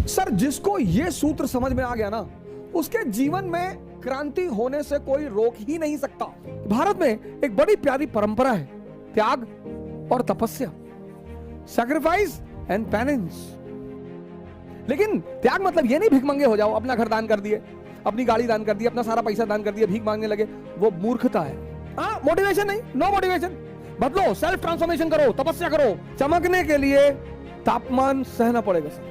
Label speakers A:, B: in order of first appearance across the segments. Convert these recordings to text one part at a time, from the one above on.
A: Sir, जिसको ये सूत्र समझ में आ गया ना, उसके जीवन में क्रांति होने से कोई रोक ही नहीं सकता। भारत में एक बड़ी प्यारी परंपरा है, त्याग और तपस्या, सैक्रिफाइस एंड पेनेंस। लेकिन त्याग मतलब ये नहीं भिखमंगे हो जाओ, अपना घर दान कर दिए, अपनी गाड़ी दान कर दी, अपना सारा पैसा दान कर दिया, भीख मांगने लगे, वो मूर्खता है। हाँ, मोटिवेशन नहीं, नो मोटिवेशन। बदलो, सेल्फ ट्रांसफॉर्मेशन करो, तपस्या करो। चमकने के लिए तापमान सहना पड़ेगा सर।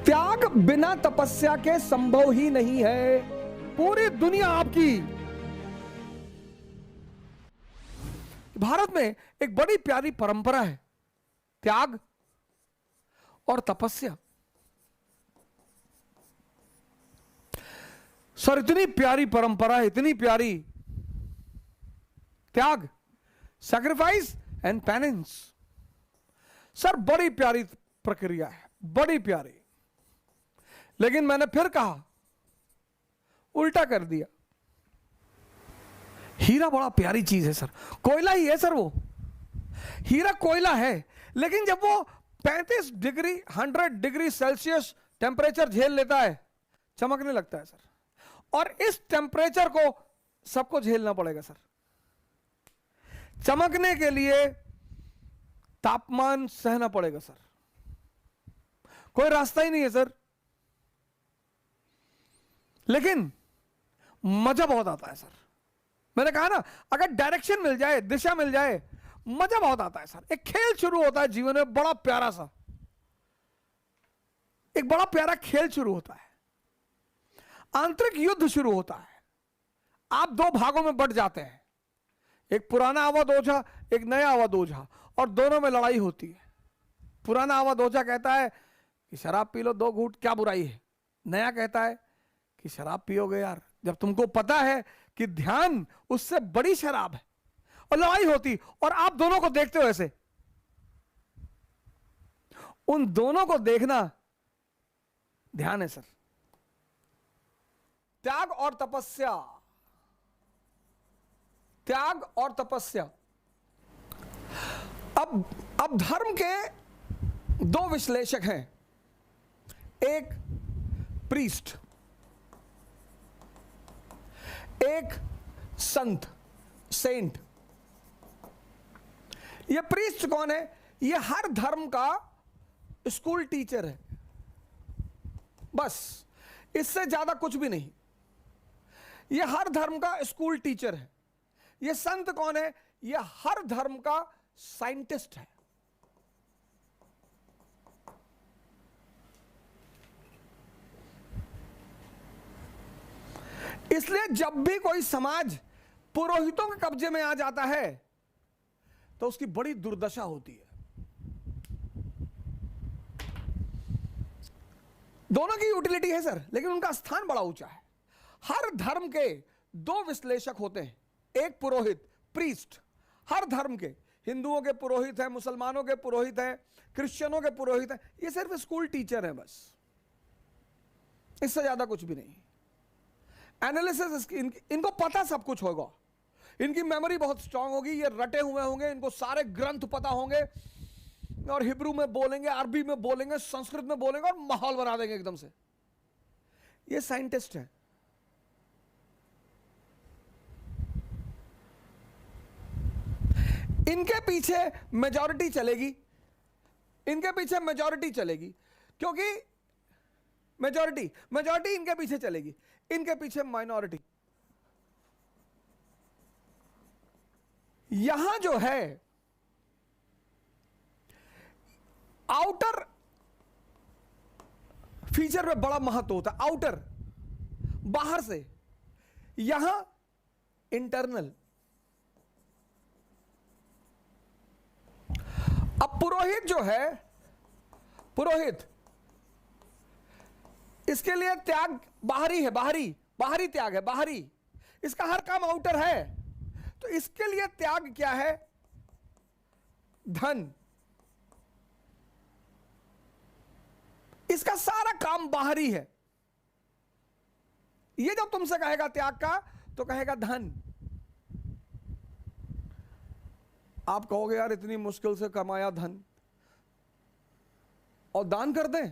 A: त्याग बिना तपस्या के संभव ही नहीं है। पूरी दुनिया आपकी। भारत में एक बड़ी प्यारी परंपरा है, त्याग और तपस्या। सर, इतनी प्यारी परंपरा है, इतनी प्यारी। त्याग, सैक्रिफाइस एंड पेनेंस। सर, बड़ी प्यारी प्रक्रिया है, बड़ी प्यारी। लेकिन मैंने फिर कहा, उल्टा कर दिया। हीरा बड़ा प्यारी चीज है सर, कोयला ही है सर, वो हीरा कोयला है। लेकिन जब वो 35 डिग्री 100 डिग्री सेल्सियस टेम्परेचर झेल लेता है, चमकने लगता है सर। और इस टेम्परेचर को सबको झेलना पड़ेगा सर। चमकने के लिए तापमान सहना पड़ेगा सर, कोई रास्ता ही नहीं है सर। लेकिन मजा बहुत आता है सर। मैंने कहा ना, अगर डायरेक्शन मिल जाए, दिशा मिल जाए, मजा बहुत आता है सर। एक खेल शुरू होता है जीवन में, बड़ा प्यारा सा, एक बड़ा प्यारा खेल शुरू होता है, आंतरिक युद्ध शुरू होता है। आप दो भागों में बंट जाते हैं, एक पुराना अवध ओझा, एक नया अवध ओझा, और दोनों में लड़ाई होती है। पुराना अवध ओझा कहता है कि शराब पी लो 2 घूंट, क्या बुराई है। नया कहता है कि शराब पियोगे यार, जब तुमको पता है कि ध्यान उससे बड़ी शराब है। और लड़ाई होती, और आप दोनों को देखते हो ऐसे। उन दोनों को देखना ध्यान है सर। त्याग और तपस्या, त्याग और तपस्या। अब धर्म के 2 विश्लेषक हैं, एक प्रीस्ट, एक संत, सेंट। ये प्रीस्ट कौन है? ये हर धर्म का स्कूल टीचर है, बस, इससे ज्यादा कुछ भी नहीं। ये हर धर्म का स्कूल टीचर है। ये संत कौन है? ये हर धर्म का साइंटिस्ट है। इसलिए जब भी कोई समाज पुरोहितों के कब्जे में आ जाता है तो उसकी बड़ी दुर्दशा होती है। दोनों की यूटिलिटी है सर, लेकिन उनका स्थान बड़ा ऊंचा है। हर धर्म के 2 विश्लेषक होते हैं, एक पुरोहित, प्रीस्ट। हर धर्म के, हिंदुओं के पुरोहित हैं, मुसलमानों के पुरोहित हैं, क्रिश्चियनों के पुरोहित हैं। ये सिर्फ स्कूल टीचर हैं बस, इससे ज्यादा कुछ भी नहीं। एनालिसिस इनको पता सब कुछ होगा, इनकी मेमोरी बहुत स्ट्रांग होगी, ये रटे हुए होंगे, इनको सारे ग्रंथ पता होंगे, और हिब्रू में बोलेंगे, अरबी में बोलेंगे, संस्कृत में बोलेंगे, और माहौल बना देंगे एकदम से। ये साइंटिस्ट हैं। इनके पीछे मेजॉरिटी चलेगी, इनके पीछे मेजॉरिटी चलेगी, क्योंकि मेजॉरिटी इनके पीछे चलेगी, इनके पीछे माइनॉरिटी। यहां जो है आउटर फीचर में बड़ा महत्व होता है, आउटर, बाहर से। यहां इंटरनल। अब पुरोहित जो है, पुरोहित, इसके लिए त्याग बाहरी है, बाहरी त्याग है, बाहरी। इसका हर काम आउटर है। तो इसके लिए त्याग क्या है? धन। इसका सारा काम बाहरी है। ये जब तुमसे कहेगा त्याग का, तो कहेगा धन। आप कहोगे यार इतनी मुश्किल से कमाया धन और दान कर दें,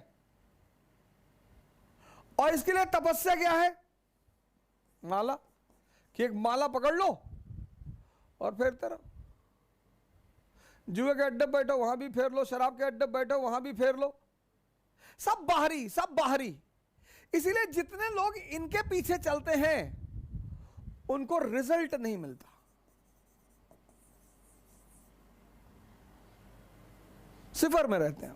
A: और इसके लिए तपस्या क्या है? माला, कि एक माला पकड़ लो और फेरते रहो। जुए के अड्डे बैठो वहां भी फेर लो, शराब के अड्डे बैठो वहां भी फेर लो, सब बाहरी, सब बाहरी। इसीलिए जितने लोग इनके पीछे चलते हैं उनको रिजल्ट नहीं मिलता। सिफर में रहते हैं।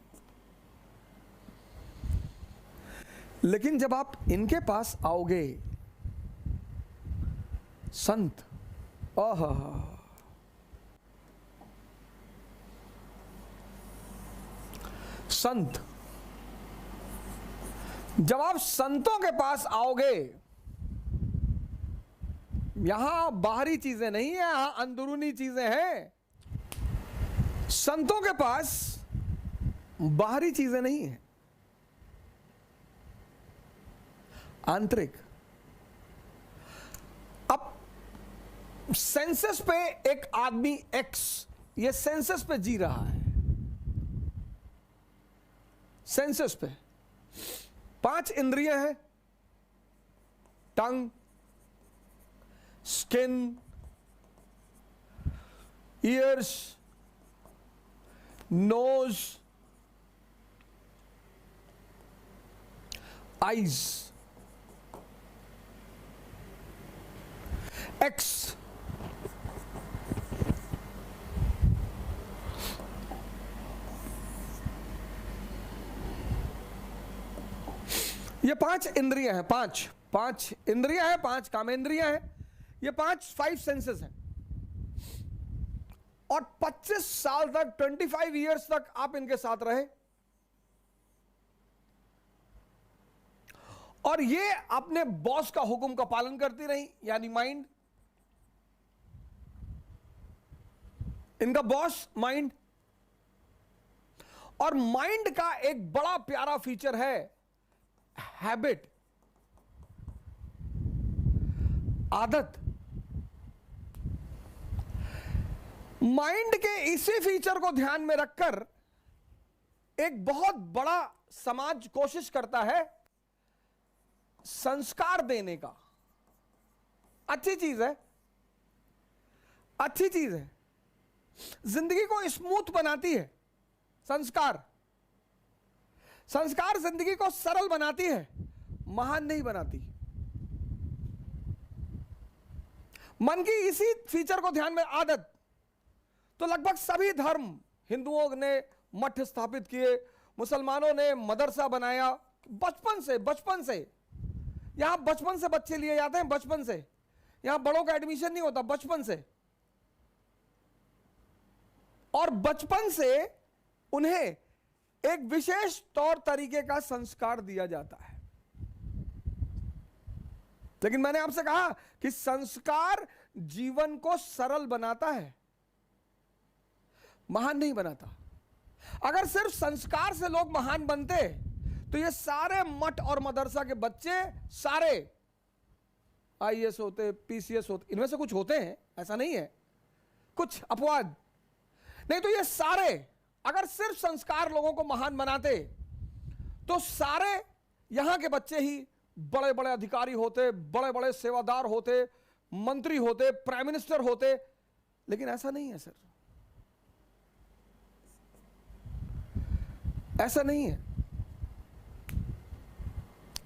A: लेकिन जब आप इनके पास आओगे, संत, आहा, संत, जब आप संतों के पास आओगे, यहां बाहरी चीजें नहीं है, यहां अंदरूनी चीजें हैं। संतों के पास बाहरी चीजें नहीं है, आंतरिक। अब सेंसस पे एक आदमी एक्स, ये सेंसस पे जी रहा है, सेंसस पे 5 इंद्रियां हैं, tongue, skin, ears, nose, eyes, X. ये 5 इंद्रियां हैं, 5 इंद्रियां हैं, 5 कामेंद्रियां हैं, ये 5 सेंसेस हैं। और 25 साल तक, 25 इयर्स तक आप इनके साथ रहे, और ये अपने बॉस का हुक्म का पालन करती रही, यानी माइंड, इनका बॉस माइंड। और माइंड का एक बड़ा प्यारा फीचर है हैबिट, आदत। माइंड के इसी फीचर को ध्यान में रखकर एक बहुत बड़ा समाज कोशिश करता है संस्कार देने का। अच्छी चीज है, अच्छी चीज है, जिंदगी को स्मूथ बनाती है संस्कार। संस्कार जिंदगी को सरल बनाती है, महान नहीं बनाती। मन की इसी फीचर को ध्यान में, आदत। तो लगभग सभी धर्म, हिंदुओं ने मठ स्थापित किए, मुसलमानों ने मदरसा बनाया, बचपन से यहां बचपन से बच्चे लिए जाते हैं, बचपन से यहां बड़ों का एडमिशन नहीं होता, बचपन से। और बचपन से उन्हें एक विशेष तौर तरीके का संस्कार दिया जाता है। लेकिन मैंने आपसे कहा कि संस्कार जीवन को सरल बनाता है, महान नहीं बनाता। अगर सिर्फ संस्कार से लोग महान बनते तो ये सारे मठ और मदरसा के बच्चे सारे आईएएस होते, पीसीएस होते। इनमें से कुछ होते हैं, ऐसा नहीं है, कुछ अपवाद, नहीं तो ये सारे अगर सिर्फ संस्कार लोगों को महान बनाते तो सारे यहां के बच्चे ही बड़े बड़े अधिकारी होते, बड़े बड़े सेवादार होते, मंत्री होते, प्राइम मिनिस्टर होते। लेकिन ऐसा नहीं है सर, ऐसा नहीं है।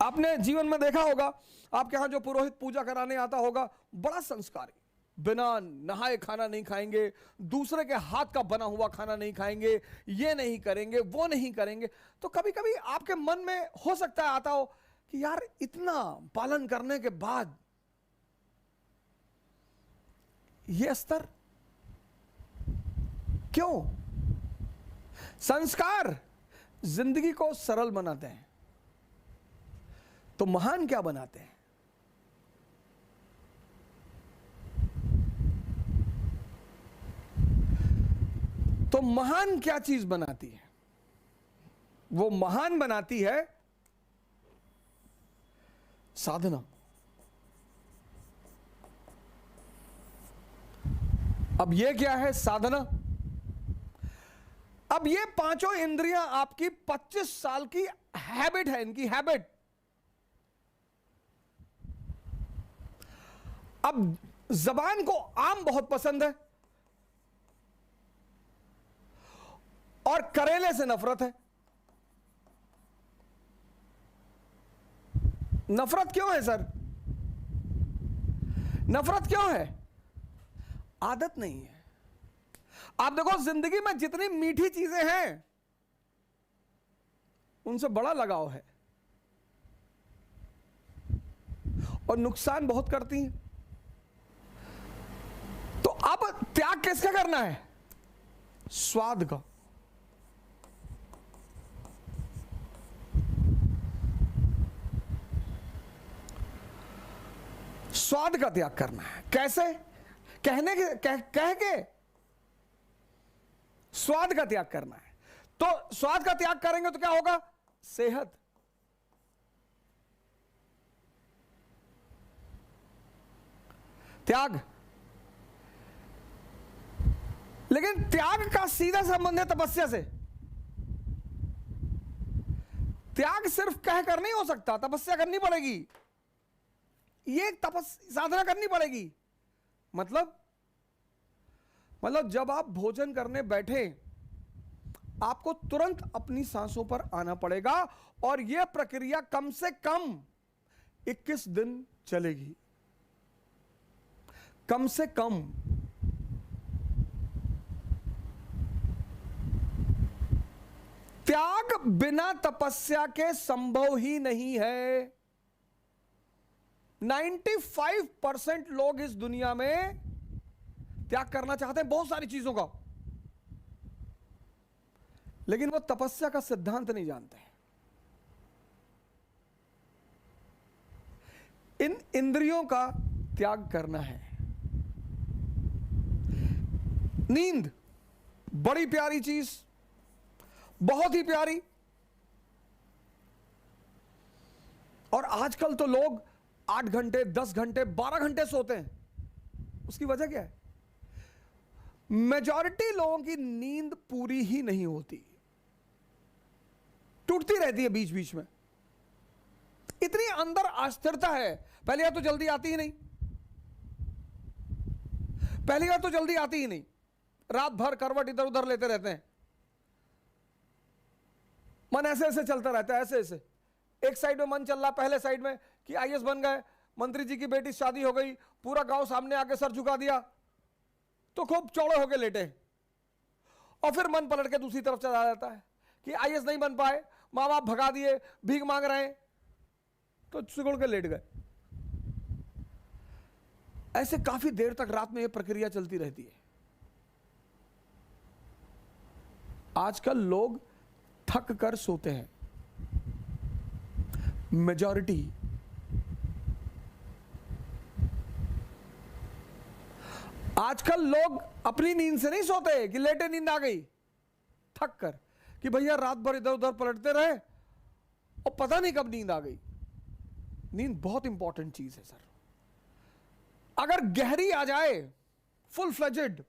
A: आपने जीवन में देखा होगा, आपके यहां जो पुरोहित पूजा कराने आता होगा, बड़ा संस्कारी, बिना नहाए खाना नहीं खाएंगे, दूसरे के हाथ का बना हुआ खाना नहीं खाएंगे, ये नहीं करेंगे, वो नहीं करेंगे। तो कभी कभी आपके मन में हो सकता है आता हो कि यार इतना पालन करने के बाद ये स्तर क्यों? संस्कार जिंदगी को सरल बनाते हैं, तो महान क्या बनाते हैं? तो महान क्या चीज बनाती है? वो महान बनाती है साधना। अब ये क्या है साधना? अब ये 5 इंद्रियां आपकी 25 साल की हैबिट है, इनकी हैबिट। अब जबान को आम बहुत पसंद है और करेले से नफरत है। नफरत क्यों है सर? नफरत क्यों है? आदत नहीं है। आप देखो जिंदगी में जितनी मीठी चीजें हैं उनसे बड़ा लगाव है और नुकसान बहुत करती हैं। तो अब त्याग किसका करना है? स्वाद का। स्वाद का त्याग करना है। कैसे? कहने के कह के स्वाद का त्याग करना है। तो स्वाद का त्याग करेंगे तो क्या होगा? सेहत। त्याग। लेकिन त्याग का सीधा संबंध है तपस्या से। त्याग सिर्फ कह कर नहीं हो सकता, तपस्या करनी पड़ेगी। ये एक साधना करनी पड़ेगी। मतलब जब आप भोजन करने बैठे आपको तुरंत अपनी सांसों पर आना पड़ेगा और यह प्रक्रिया कम से कम 21 दिन चलेगी। कम से कम। त्याग बिना तपस्या के संभव ही नहीं है। 95% लोग इस दुनिया में त्याग करना चाहते हैं बहुत सारी चीजों का, लेकिन वो तपस्या का सिद्धांत नहीं जानते। इन इंद्रियों का त्याग करना है। नींद बड़ी प्यारी चीज, बहुत ही प्यारी। और आजकल तो लोग 8 घंटे, 10 घंटे, 12 घंटे सोते हैं। उसकी वजह क्या है? मेजॉरिटी लोगों की नींद पूरी ही नहीं होती, टूटती रहती है बीच बीच में। इतनी अंदर अस्थिरता है। पहली बात तो जल्दी आती ही नहीं। पहली बात तो जल्दी आती ही नहीं। रात भर करवट इधर उधर लेते रहते हैं। मन ऐसे ऐसे चलता रहता है, ऐसे ऐसे। एक साइड में मन चल रहा, पहले साइड में कि आईएएस बन गए, मंत्री जी की बेटी शादी हो गई, पूरा गांव सामने आके सर झुका दिया, तो खूब चौड़े होके लेटे। और फिर मन पलट के दूसरी तरफ चला जाता है कि आईएएस नहीं बन पाए, माँ बाप भगा दिए, भीख मांग रहे हैं, तो सिकुड़ के लेट गए। ऐसे काफी देर तक रात में यह प्रक्रिया चलती रहती है। आजकल लोग थक कर सोते हैं, मेजॉरिटी। आजकल लोग अपनी नींद से नहीं सोते कि लेटे नींद आ गई, थक कर कि भैया रात भर इधर उधर पलटते रहे और पता नहीं कब नींद आ गई। नींद बहुत इंपॉर्टेंट चीज है सर। अगर गहरी आ जाए, फुल फ्लेजेड,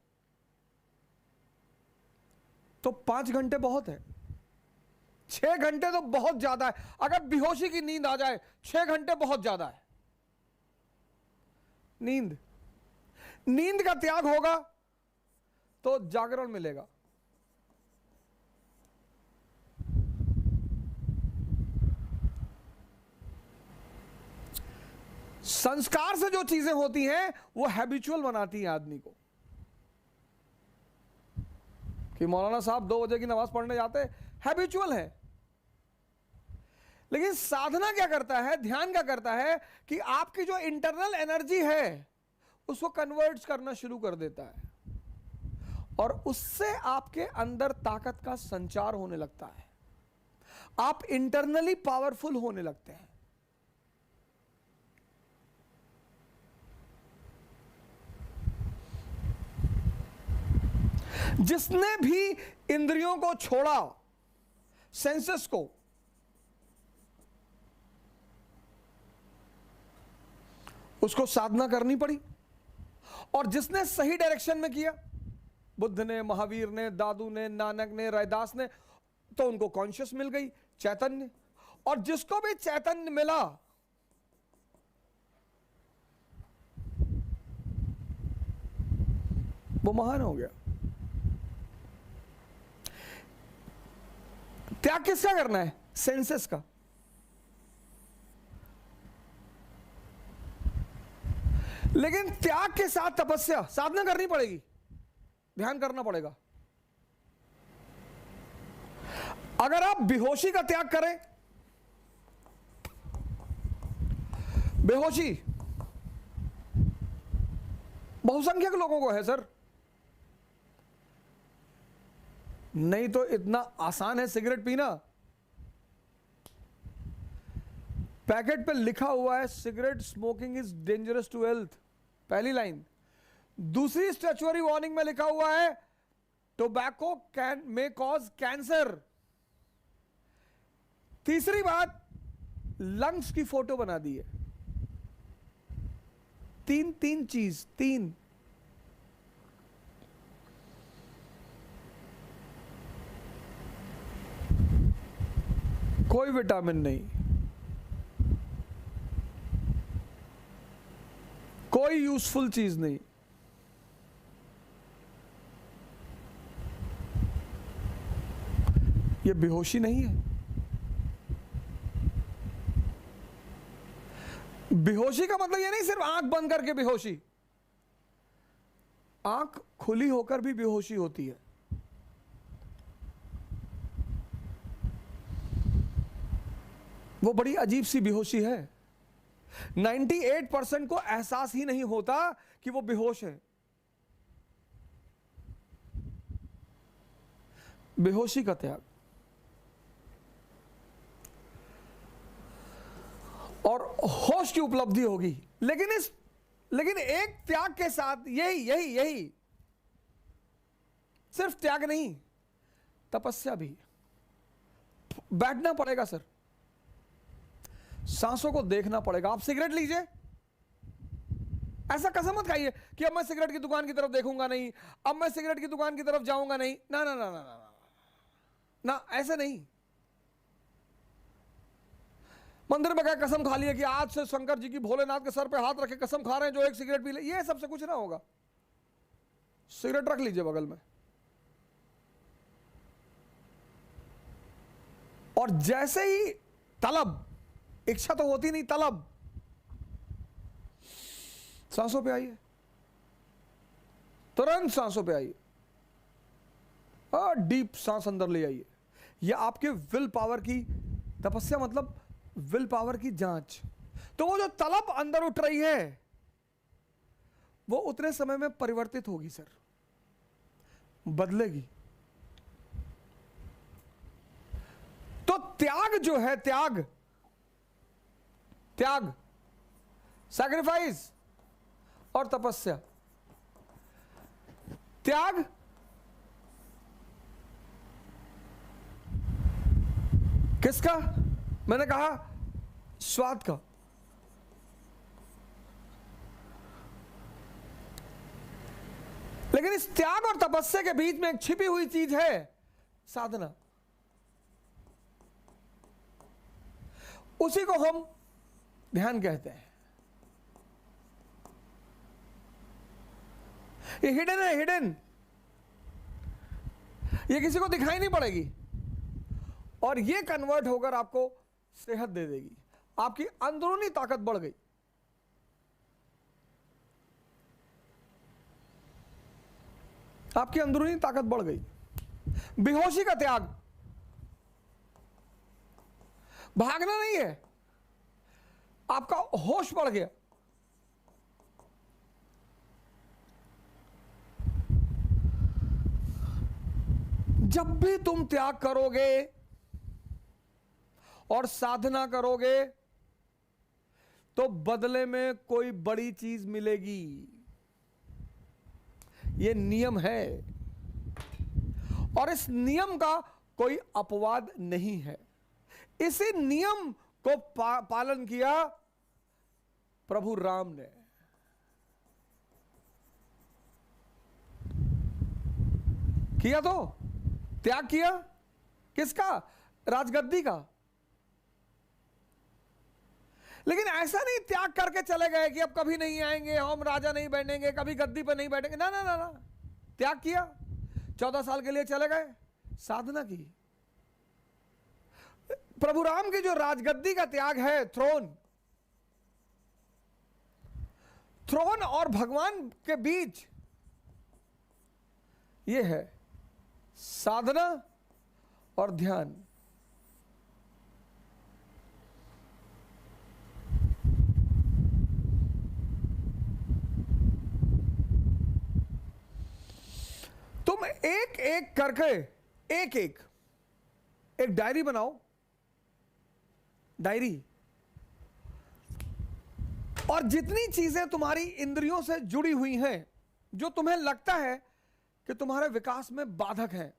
A: तो 5 घंटे बहुत है। 6 घंटे तो बहुत ज्यादा है। अगर बेहोशी की नींद आ जाए, 6 घंटे बहुत ज्यादा है। नींद का त्याग होगा तो जागरण मिलेगा। संस्कार से जो चीजें होती हैं वो हैबिचुअल बनाती हैं आदमी को। कि मौलाना साहब 2 बजे की नमाज पढ़ने जाते, हैबिचुअल है। लेकिन साधना क्या करता है, ध्यान क्या करता है कि आपकी जो इंटरनल एनर्जी है उसको कन्वर्ट करना शुरू कर देता है और उससे आपके अंदर ताकत का संचार होने लगता है। आप इंटरनली पावरफुल होने लगते हैं। जिसने भी इंद्रियों को छोड़ा, सेंसेस को, उसको साधना करनी पड़ी। और जिसने सही डायरेक्शन में किया, बुद्ध ने, महावीर ने, दादू ने, नानक ने, रैदास ने, तो उनको कॉन्शियस मिल गई, चैतन्य। और जिसको भी चैतन्य मिला वो महान हो गया। त्याग किसका करना है? सेंसेस का। लेकिन त्याग के साथ तपस्या, साधना करनी पड़ेगी, ध्यान करना पड़ेगा। अगर आप बेहोशी का त्याग करें, बेहोशी बहुसंख्यक लोगों को है सर, नहीं तो इतना आसान है सिगरेट पीना। पैकेट पे लिखा हुआ है cigarette smoking is dangerous to health, पहली लाइन। दूसरी स्टैच्यूअरी वार्निंग में लिखा हुआ है tobacco can may cause cancer. तीसरी बात, लंग्स की फोटो बना दी है। तीन चीज, तीन। कोई विटामिन नहीं, कोई यूजफुल चीज नहीं। ये बेहोशी नहीं है। बेहोशी का मतलब ये नहीं सिर्फ आंख बंद करके बेहोशी, आंख खुली होकर भी बेहोशी होती है। वो बड़ी अजीब सी बेहोशी है। 98% को एहसास ही नहीं होता कि वो बेहोश है। बेहोशी का त्याग। और होश की उपलब्धि होगी। लेकिन एक त्याग के साथ यही सिर्फ त्याग नहीं, तपस्या भी। बैठना पड़ेगा सर, सांसों को देखना पड़ेगा। आप सिगरेट लीजिए, ऐसा कसम मत खाइए कि अब मैं सिगरेट की दुकान की तरफ देखूंगा नहीं, अब मैं सिगरेट की दुकान की तरफ जाऊंगा नहीं। ना ना ना ना ना ना, ना ऐसे नहीं। मंदिर में गए, कसम खा लिया कि आज से शंकर जी की, भोलेनाथ के सर पे हाथ रखे कसम खा रहे हैं जो एक सिगरेट पी ले, ये सबसे कुछ ना होगा। सिगरेट रख लीजिए बगल में, और जैसे ही तलब, इच्छा तो होती नहीं, तलब, सांसों पे आइए, तुरंत सांसों पे आइए, और डीप सांस अंदर ले आइए। यह आपके विल पावर की तपस्या, मतलब विल पावर की जांच। तो वो जो तलब अंदर उठ रही है वो उतने समय में परिवर्तित होगी सर, बदलेगी। तो त्याग जो है, त्याग सैक्रिफाइस और तपस्या। त्याग किसका? मैंने कहा स्वाद का। लेकिन इस त्याग और तपस्या के बीच में एक छिपी हुई चीज है, साधना। उसी को हम ध्यान कहते हैं। ये हिडन है, हिडन। ये किसी को दिखाई नहीं पड़ेगी, और ये कन्वर्ट होकर आपको सेहत दे देगी। आपकी अंदरूनी ताकत बढ़ गई। आपकी अंदरूनी ताकत बढ़ गई। बेहोशी का त्याग, भागना नहीं है, आपका होश बढ़ गया। जब भी तुम त्याग करोगे और साधना करोगे तो बदले में कोई बड़ी चीज मिलेगी। यह नियम है, और इस नियम का कोई अपवाद नहीं है। इसी नियम को पालन किया प्रभु राम ने। किया, तो त्याग किया किसका? राजगद्दी का। लेकिन ऐसा नहीं त्याग करके चले गए कि अब कभी नहीं आएंगे, हम राजा नहीं बैठेंगे, कभी गद्दी पर नहीं बैठेंगे। ना ना ना ना, त्याग किया, 14 साल के लिए चले गए, साधना की। प्रभु राम की जो राजगद्दी का त्याग है, थ्रोन और भगवान के बीच, यह है साधना और ध्यान। तुम एक एक करके एक डायरी बनाओ, डायरी, और जितनी चीजें तुम्हारी इंद्रियों से जुड़ी हुई हैं, जो तुम्हें लगता है कि तुम्हारे विकास में बाधक हैं,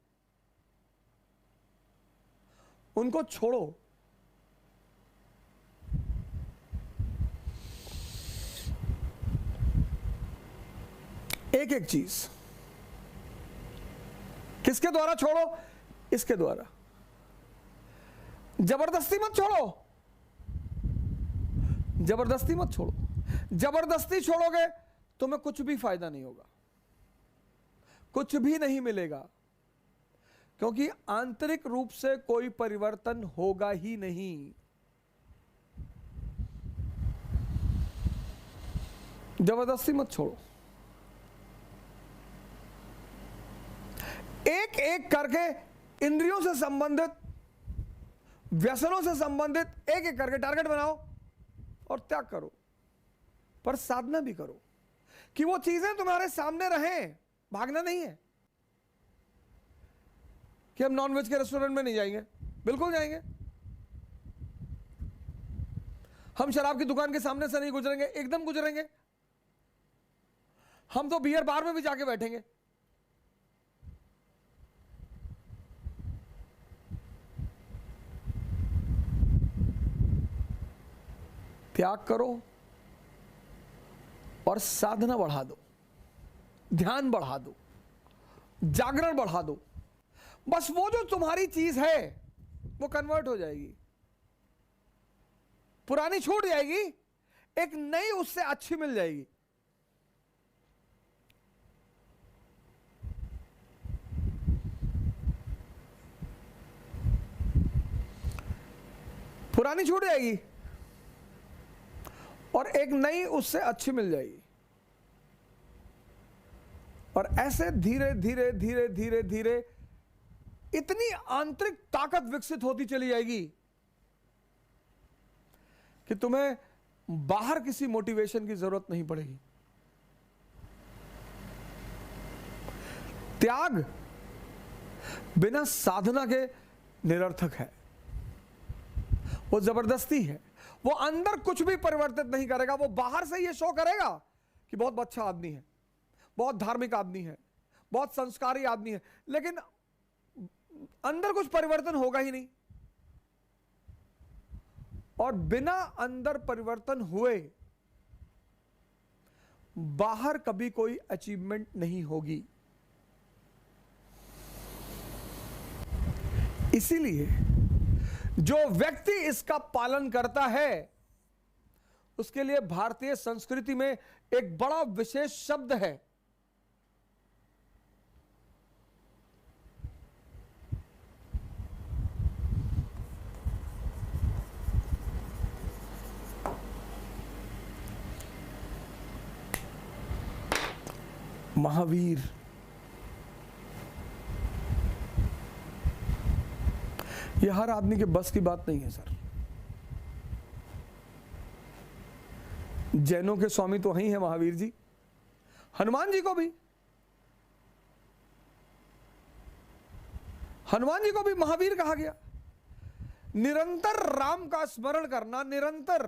A: उनको छोड़ो। एक एक चीज। किसके द्वारा छोड़ो? इसके द्वारा। जबरदस्ती मत छोड़ो, जबरदस्ती मत छोड़ो। जबरदस्ती छोड़ोगे तुम्हें कुछ भी फायदा नहीं होगा, कुछ भी नहीं मिलेगा, क्योंकि आंतरिक रूप से कोई परिवर्तन होगा ही नहीं। जबरदस्ती मत छोड़ो। एक एक करके इंद्रियों से संबंधित, व्यसनों से संबंधित एक एक करके टारगेट बनाओ और त्याग करो। पर साधना भी करो कि वो चीजें तुम्हारे सामने रहें। भागना नहीं है कि हम नॉनवेज के रेस्टोरेंट में नहीं जाएंगे, बिल्कुल जाएंगे। हम शराब की दुकान के सामने से नहीं गुजरेंगे, एकदम गुजरेंगे। हम तो बियर बार में भी जाके बैठेंगे। त्याग करो और साधना बढ़ा दो, ध्यान बढ़ा दो, जागरण बढ़ा दो। बस वो जो तुम्हारी चीज है वो कन्वर्ट हो जाएगी, पुरानी छूट जाएगी, एक नई उससे अच्छी मिल जाएगी। पुरानी छूट जाएगी और एक नई उससे अच्छी मिल जाएगी। और ऐसे धीरे धीरे धीरे धीरे धीरे इतनी आंतरिक ताकत विकसित होती चली जाएगी कि तुम्हें बाहर किसी मोटिवेशन की जरूरत नहीं पड़ेगी। त्याग बिना साधना के निरर्थक है, वो जबरदस्ती है। वो अंदर कुछ भी परिवर्तित नहीं करेगा। वो बाहर से ये शो करेगा कि बहुत अच्छा आदमी है, बहुत धार्मिक आदमी है, बहुत संस्कारी आदमी है, लेकिन अंदर कुछ परिवर्तन होगा ही नहीं। और बिना अंदर परिवर्तन हुए बाहर कभी कोई अचीवमेंट नहीं होगी। इसीलिए जो व्यक्ति इसका पालन करता है उसके लिए भारतीय संस्कृति में एक बड़ा विशेष शब्द है, महावीर। यह हर आदमी के बस की बात नहीं है सर। जैनों के स्वामी तो वही है महावीर जी। हनुमान जी को भी, हनुमान जी को भी महावीर कहा गया। निरंतर राम का स्मरण करना, निरंतर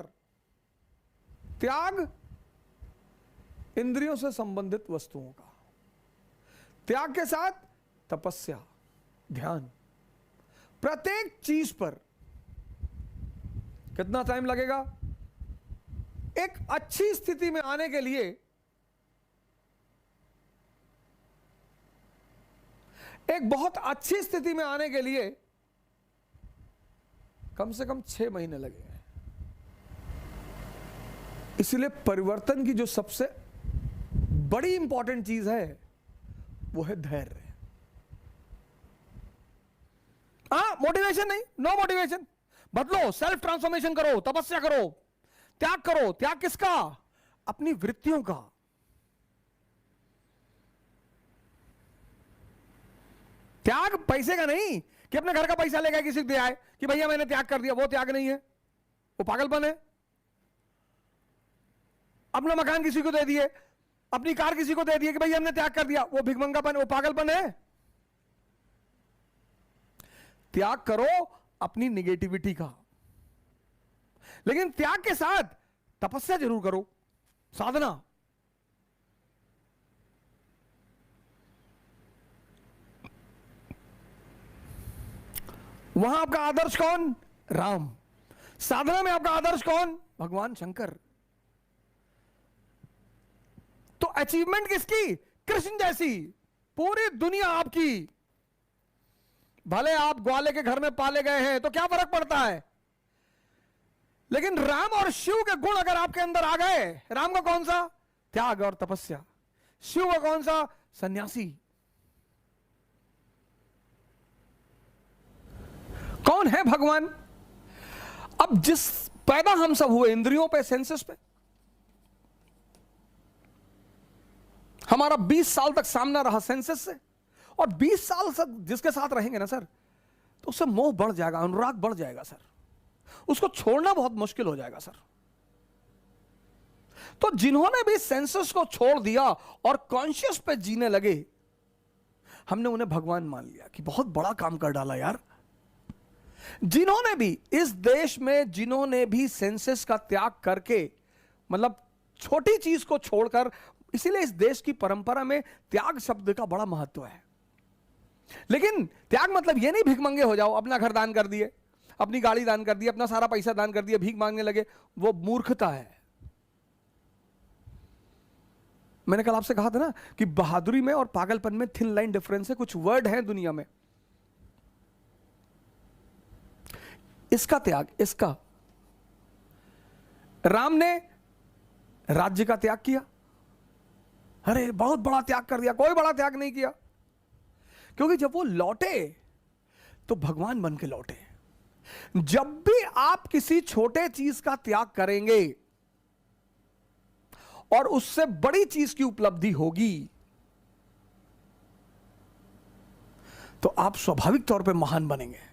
A: त्याग इंद्रियों से संबंधित वस्तुओं का, त्याग के साथ तपस्या, ध्यान। प्रत्येक चीज पर कितना टाइम लगेगा? एक अच्छी स्थिति में आने के लिए एक बहुत अच्छी स्थिति में आने के लिए कम से कम 6 महीने लगेंगे। इसलिए परिवर्तन की जो सबसे बड़ी इंपॉर्टेंट चीज है वो है धैर्य। हाँ, मोटिवेशन नहीं, नो मोटिवेशन। बदलो, सेल्फ ट्रांसफॉर्मेशन करो, तपस्या करो, त्याग करो। त्याग किसका? अपनी वृत्तियों का। त्याग पैसे का नहीं कि अपने घर का पैसा लेकर किसी को दे आए कि भैया मैंने त्याग कर दिया। वो त्याग नहीं है, वो पागलपन है। अपना मकान किसी को दे दिए, अपनी कार किसी को दे दिए कि भैया हमने त्याग कर दिया, वो भिखमंगापन, वो पागलपन है। त्याग करो अपनी निगेटिविटी का, लेकिन त्याग के साथ तपस्या जरूर करो, साधना। वहां आपका आदर्श कौन? राम। साधना में आपका आदर्श कौन? भगवान शंकर। तो अचीवमेंट किसकी? कृष्ण जैसी। पूरी दुनिया आपकी। भले आप ग्वाले के घर में पाले गए हैं तो क्या फर्क पड़ता है, लेकिन राम और शिव के गुण अगर आपके अंदर आ गए, राम का कौन सा? त्याग और तपस्या। शिव का कौन सा? सन्यासी। कौन है भगवान? अब जिस पैदा हम सब हुए इंद्रियों पे, सेंसेस पे, हमारा 20 साल तक सामना रहा सेंसेस से, और 20 साल तक जिसके साथ रहेंगे ना सर, तो उससे मोह बढ़ जाएगा, अनुराग बढ़ जाएगा सर, उसको छोड़ना बहुत मुश्किल हो जाएगा सर। तो जिन्होंने भी सेंसेस को छोड़ दिया और कॉन्शियस पे जीने लगे, हमने उन्हें भगवान मान लिया कि बहुत बड़ा काम कर डाला यार। जिन्होंने भी इस देश में, जिन्होंने भी सेंसेस का त्याग करके, मतलब छोटी चीज को छोड़कर, इसीलिए इस देश की परंपरा में त्याग शब्द का बड़ा महत्व है। लेकिन त्याग मतलब ये नहीं भिखमंगे हो जाओ, अपना घर दान कर दिए, अपनी गाड़ी दान कर दी, अपना सारा पैसा दान कर दिया, भीख मांगने लगे, वो मूर्खता है। मैंने कल आपसे कहा था ना कि बहादुरी में और पागलपन में थिन लाइन डिफरेंस है। कुछ वर्ड हैं दुनिया में, इसका त्याग, इसका। राम ने राज्य का त्याग किया, अरे बहुत बड़ा त्याग कर दिया। कोई बड़ा त्याग नहीं किया, क्योंकि जब वो लौटे तो भगवान बन के लौटे। जब भी आप किसी छोटे चीज का त्याग करेंगे और उससे बड़ी चीज की उपलब्धि होगी, तो आप स्वाभाविक तौर पे महान बनेंगे।